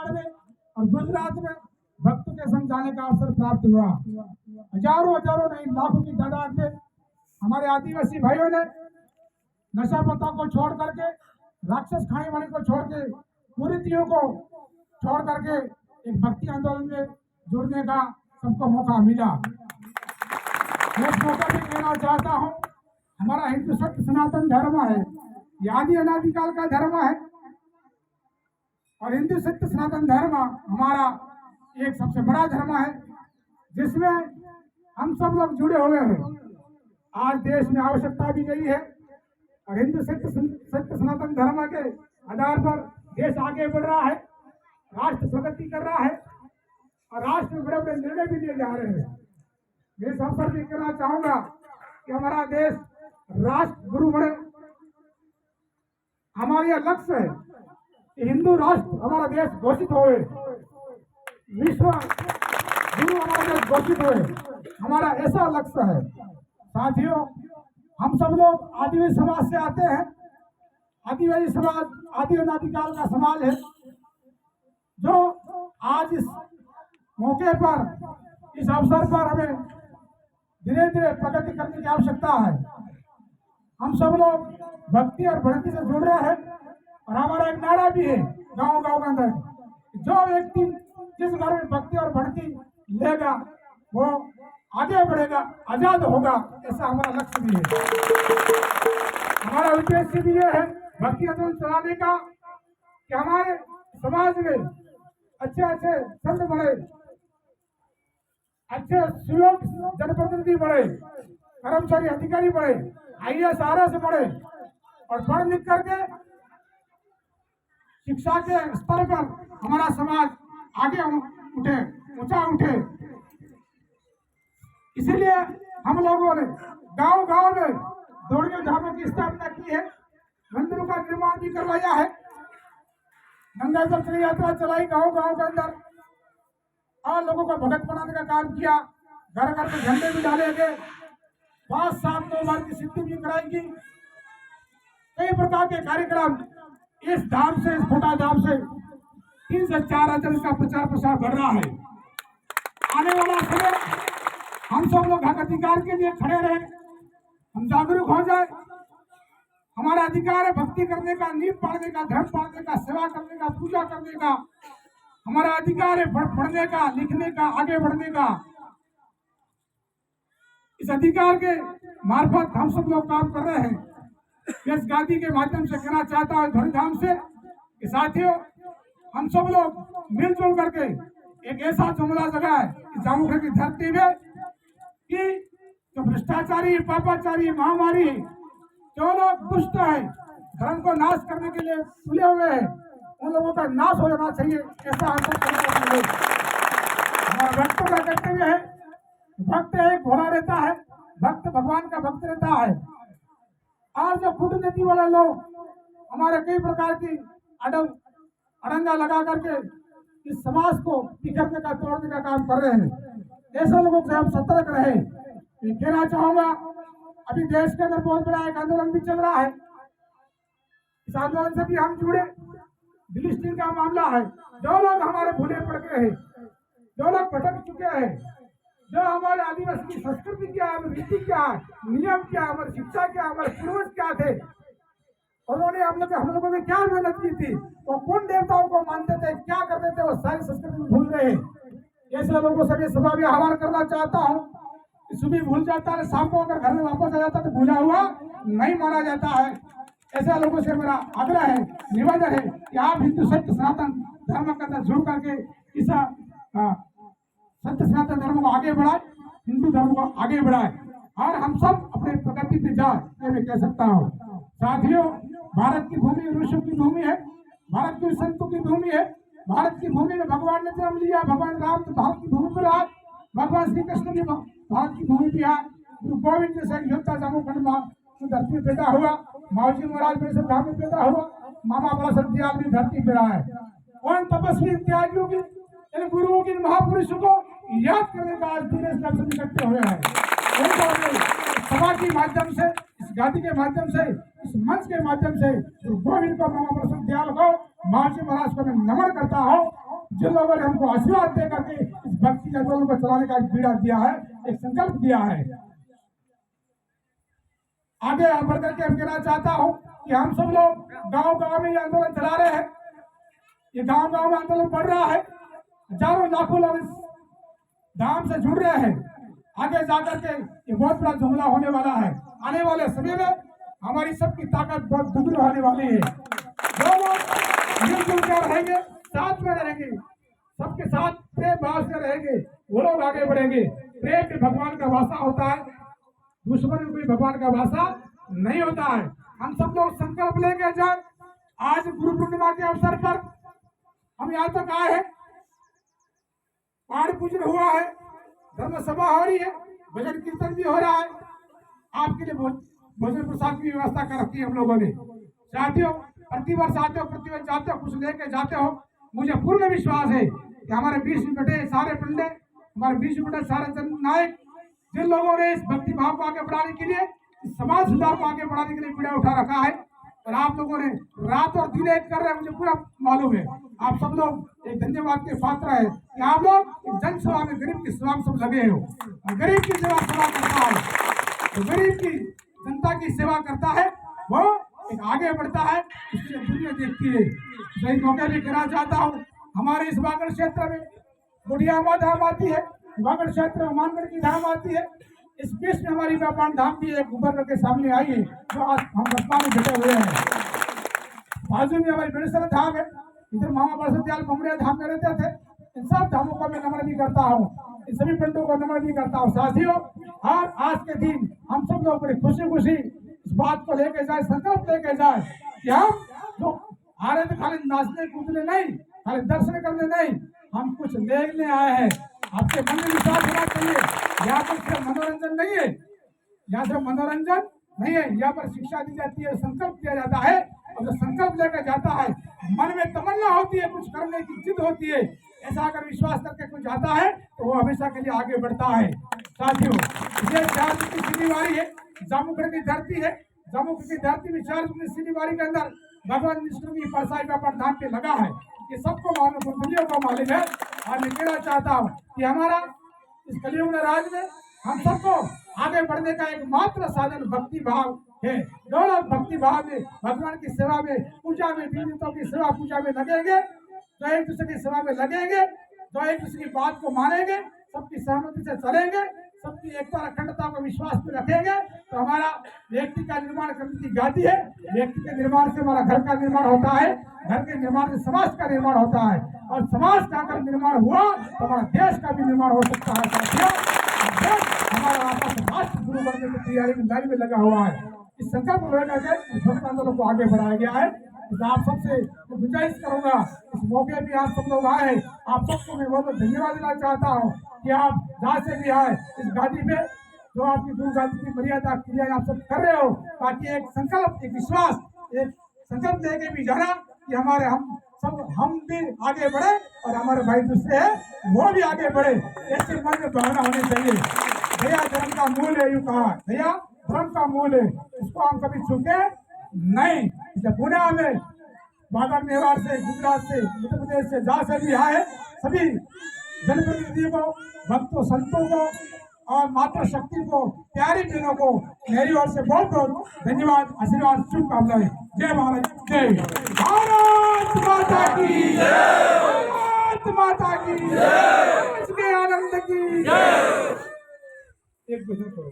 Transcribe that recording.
तमिलनाडु में और गुजरात में भक्तों के संग जाने का अवसर प्राप्त हुआ। हजारों हजारों नहीं लाखों की तादाद में हमारे आदिवासी भाइयों ने नशा पत्ता को छोड़ करके, राक्षस खाने वाले को छोड़ के, कुरीतियों को छोड़ करके एक भक्ति आंदोलन में जुड़ने का सबको मौका मिला। मैं इस मौका भी कहना चाहता हूँ, हमारा हिंदू सत्य सनातन धर्म है, ये आदि अनादिकाल का धर्म है और हिंदू सत्य सनातन धर्म हमारा एक सबसे बड़ा धर्म है जिसमें हम सब लोग जुड़े हुए हैं। आज देश में आवश्यकता भी यही है और हिंदू सत्य सनातन धर्म के आधार पर देश आगे बढ़ रहा है, राष्ट्र प्रगति कर रहा है और राष्ट्र में बड़े बड़े निर्णय भी लिए जा रहे हैं। मैं इस अवसर भी कहना चाहूंगा कि हमारा देश राष्ट्र गुरु बने। हमारा यह लक्ष्य है कि हिंदू राष्ट्र हमारा देश घोषित होए, विश्व गुरु हमारा देश घोषित होए, हमारा ऐसा लक्ष्य है। साथियों, हम सब लोग आदिवासी समाज से आते हैं। आदिवासी समाज आदि अनादिकाल का समाज है जो आज इस मौके पर, इस अवसर पर हमें धीरे धीरे प्रगति करने की आवश्यकता है। हम सब लोग भक्ति और भक्ति से जुड़ रहे हैं और हमारा एक नारा भी है गांव गांव के अंदर, जो व्यक्ति जिस घर में भक्ति और भक्ति लेगा वो आगे बढ़ेगा, आजाद होगा, ऐसा हमारा लक्ष्य भी है। हमारा उद्देश्य भी ये है भक्ति आंदोलन चलाने का कि हमारे समाज में अच्छे अच्छे संत बने, अच्छे सुयोग जनप्रतिनिधि बने, कर्मचारी अधिकारी बने, IAS RS बने और पढ़ लिख करके शिक्षा के स्तर पर हमारा समाज आगे उठे, ऊंचा उठे। इसीलिए हम लोगों ने गांव गांव में दौड़ियों धामों की स्थापना की है, मंदिरों का निर्माण भी करवाया है, गंगा जल यात्रा चलाई गांव गांव के अंदर और लोगों को भगत बनाने का काम किया। घर घर में झंडे भी डाले गए, 5-7 9 बार की सिद्धि भी कराई गई। कई प्रकार के कार्यक्रम इस धाम से, इस छोटा धाम से 3 से 4 हजार का प्रचार प्रसार बढ़ रहा है। आने वाला समय हम सब लोग हक अधिकार के लिए खड़े रहे, हम जागरूक हो जाए। हमारा अधिकार है भक्ति करने का, नींव पाड़ने का, धर्म पाड़ने का, सेवा करने का, पूजा करने का। हमारा अधिकार है पढ़ने का, लिखने का, आगे बढ़ने का। इस अधिकार के मार्फत हम सब लोग काम कर रहे हैं। इस गादी के माध्यम से कहना चाहता हूँ धूमधाम से कि साथियों, हम सब लोग मिलजुल करके एक ऐसा जुमला जगह है कि जामुखा की धरती में कि जो भ्रष्टाचारी, पापाचारी, महामारी, जो लोग दुष्ट है, धर्म को नाश करने के लिए तुले हुए हैं, उन लोगों का नाश हो जाना चाहिए, ऐसा हमारा भक्तों का कर्तव्य है। भक्त एक भोला रहता है, भक्त भगवान का भक्त रहता है। और जो कूटनीति वाले लोग हमारे कई प्रकार की अड़ंगा लगा करके इस समाज को बिखरने का, तोड़ने का काम कर रहे हैं, ऐसे लोगों से हम सतर्क रहे। मैं कहना चाहूंगा, अभी देश के अंदर बहुत बड़ा एक आंदोलन भी चल रहा है, इस आंदोलन से भी हम जुड़े। फिलिस्तीन का मामला है, जो लोग हमारे भूले पड़ गए हैं, जो लोग भटक चुके हैं, जो हमारे आदिवासी की संस्कृति क्या है, रीति क्या है, नियम क्या है, हमारी शिक्षा क्या है, हमारे पूर्वज क्या थे, उन्होंने हम लोगों ने क्या मेहनत की थी, वो कौन देवताओं को मानते थे, क्या करते थे, वो सारी संस्कृति भूल रहे हैं। ऐसे लोगों से सभा में आह्वान करना चाहता हूँ कि सुबह भूल जाता है, शाम को अगर घर में वापस आ जाता तो भूला हुआ नहीं माना जाता है। ऐसे लोगों से मेरा आग्रह है, निवेदन है कि आप हिंदू सत्य सनातन धर्म के अंदर जुड़ करके इस सत्य सनातन धर्म को आगे बढ़ाए, हिंदू धर्म को आगे बढ़ाए और हम सब अपने प्रगति पे जाए, ये मैं कह सकता हूँ। साथियों, भारत की भूमि ऋषियों की भूमि है, भारत की संतों की भूमि है। भारत की भूमि में भगवान ने जन्म लिया, भगवान राम तो भारत की भूमि पर आए, भगवान श्री कृष्ण भी भारत की भूमि पर आए, गुरु गोविंद जैसे योद्धा जम्मू धरती में पैदा हुआ, माओजी महाराज में से धाम में पैदा हुआ, मामा बड़ा सत्याल भी धरती पर आए। उन तपस्वी त्यागियों की, इन गुरुओं की, महापुरुषों को याद करने का आज पूरे सब इकट्ठे हुए हैं। सभा के माध्यम से, इस गादी के माध्यम से, इस मंच के माध्यम से गुरु गोविंद को, मामा बड़ा सत्याल को, माओजी महाराज को मैं नमन करता हूँ। जिन लोगों ने हमको आशीर्वाद दे करके इस भक्ति आंदोलन को चलाने का एक बीड़ा दिया है, एक संकल्प दिया है। आगे बढ़कर के हम कहना चाहता हूँ कि हम सब लोग गांव गांव में ये आंदोलन चला रहे हैं। ये गांव गांव में आंदोलन बढ़ रहा है, हजारों लाखों लोग इस धाम से जुड़ रहे हैं। आगे जाकर के ये बहुत बड़ा जुमला होने वाला है। आने वाले समय में हमारी सबकी ताकत बहुत दुगनी होने वाली है। जो लोग मिलजुल कर रहेंगे, साथ में रहेंगे, सबके साथ प्रेम भाव से रहेंगे, वो लोग आगे बढ़ेंगे। प्रेम में भगवान का वासा होता है, दुश्मन में कोई भगवान का वासा नहीं होता है। हम सब लोग संकल्प लेके जाए। आज गुरु पूर्णिमा के अवसर पर हम यहाँ तक आए हैं, पाठ पूजन हुआ है, धर्म सभा हो रही है, भजन कीर्तन भी हो रहा है। आपके लिए भोजन प्रसाद की व्यवस्था कर रखी है हम लोगों ने। साथियों, प्रतिवर्ष आते हो, प्रतिवर्ष जाते हो, कुछ लेके जाते हो। मुझे पूर्ण विश्वास है कि हमारे बीच में बैठे सारे पंडित, हमारे बीच में बैठे सारे जन नायक, जिन लोगों ने इस भक्ति भाव को आगे बढ़ाने के लिए, इस समाज सुधार को आगे बढ़ाने के लिए पीड़ा उठा रखा है, और आप लोगों ने रात और दिन एक कर रहे हैं, मुझे पूरा मालूम है। आप सब लोग एक धन्यवाद के पात्र है कि आप लोग जन सेवा में, गरीब की सेवा में सब लगे हो। गरीब की सेवा करता है, तो गरीब की जनता की सेवा करता है, वो एक आगे बढ़ता है, इसलिए दुनिया देखती है। सही मौके भी कहना चाहता हूँ, हमारे इस वागड़ क्षेत्र में बुढ़ियामा धाम आती है, वागड़ क्षेत्र में मानगढ़ की धाम आती है। इस बीच में हमारी व्यापार धाम भी एक उभर के सामने आई है, जो आज हम वर्तमान में बैठे हुए हैं। बाजू में हमारी बेड़सर धाम है, इधर मामा बरसदयाल बमड़िया धाम में रहते थे। इन सब धामों को मैं नमन भी करता हूँ, इन सभी पंडितों को नमन भी करता हूँ। साथियों, और आज के दिन हम सब लोग बड़ी खुशी खुशी इस बात को लेके जाए, संकल्प लेके जाए कि हम लोग आ रहे थे खाली नाचने कूदने नहीं, खाली दर्शन करने नहीं, हम कुछ लेने आए हैं। आपके मन में विश्वास होना चाहिए, यहाँ पर सिर्फ मनोरंजन नहीं है, यहाँ से मनोरंजन नहीं है, यहाँ पर शिक्षा दी जाती है, संकल्प दिया जाता है। और जो संकल्प लेकर जाता है, मन में तमन्ना होती है, कुछ करने की जिद होती है, ऐसा अगर विश्वास करके कुछ जाता है तो वो हमेशा के लिए आगे बढ़ता है। साथियों, ये 4 की सिनीवारी है, जामुगढ़ की धरती है। जामुगढ़ की धरती में 4 की सिनीवारी के अंदर भगवान विष्णु की परसाई व्यापार धाम पे लगा है। ये सबको मालूम, दुनिया को मालूम है। और मैं कहना चाहता हूँ कि हमारा इस कलियुग राज में हम सबको आगे बढ़ने का एकमात्र साधन भक्ति भाव है। जो लोग भक्ति भाव में, भगवान की सेवा में, पूजा में, देवताओं की सेवा पूजा में लगेंगे, जो एक दूसरे की सेवा में लगेंगे, जो एक दूसरे की बात को मानेंगे, सबकी सहमति से चलेंगे, सबकी एकता और अखंडता को विश्वास में रखेंगे, तो हमारा व्यक्ति का निर्माण करने की गादी है। व्यक्ति के निर्माण से हमारा घर का निर्माण होता है, घर के निर्माण से समाज का निर्माण होता है, और समाज का अगर निर्माण हुआ तो हमारा देश का भी निर्माण हो सकता है। साथियों, देश हमारा आपस राष्ट्र शुरू करने की तैयारी में लाइन में लगा हुआ है। इस संकल्प को लेकर के भक्त आंदोलन को आगे बढ़ाया गया है। तो आप सबसे गुजारिश करूंगा, इस मौके पे आप सब लोग आए, आप सबको मैं बहुत धन्यवाद देना चाहता हूँ कि आप जहाँ से भी आए इस गाड़ी पे, जो आपकी गुरु गादी की मर्यादा क्रिया आप सब कर रहे हो, ताकि एक संकल्प, एक विश्वास, एक संकल्प लेके भी जाना कि हमारे हम भी आगे बढ़े और हमारे भाई दूसरे है वो भी आगे बढ़े। ऐसे मन में भावना होनी चाहिए। दया धर्म का मूल है, यूं कहा, दया धर्म का मूल है, इसको हम कभी छूटे नहीं। पुणे में बागर मेवाड़ से, गुजरात से, उत्तर प्रदेश से, जहाँ से भी आए सभी जनप्रतिनिधियों को, भक्तों, संतों को और माता शक्ति को, प्यारी बहनों को मेरी ओर से बहुत बहुत धन्यवाद, आशीर्वाद, शुभकामनाएं। जय भारत, जय भारत माता की जय, भारत माता की जय, आनंद की जय। एक भजन करो।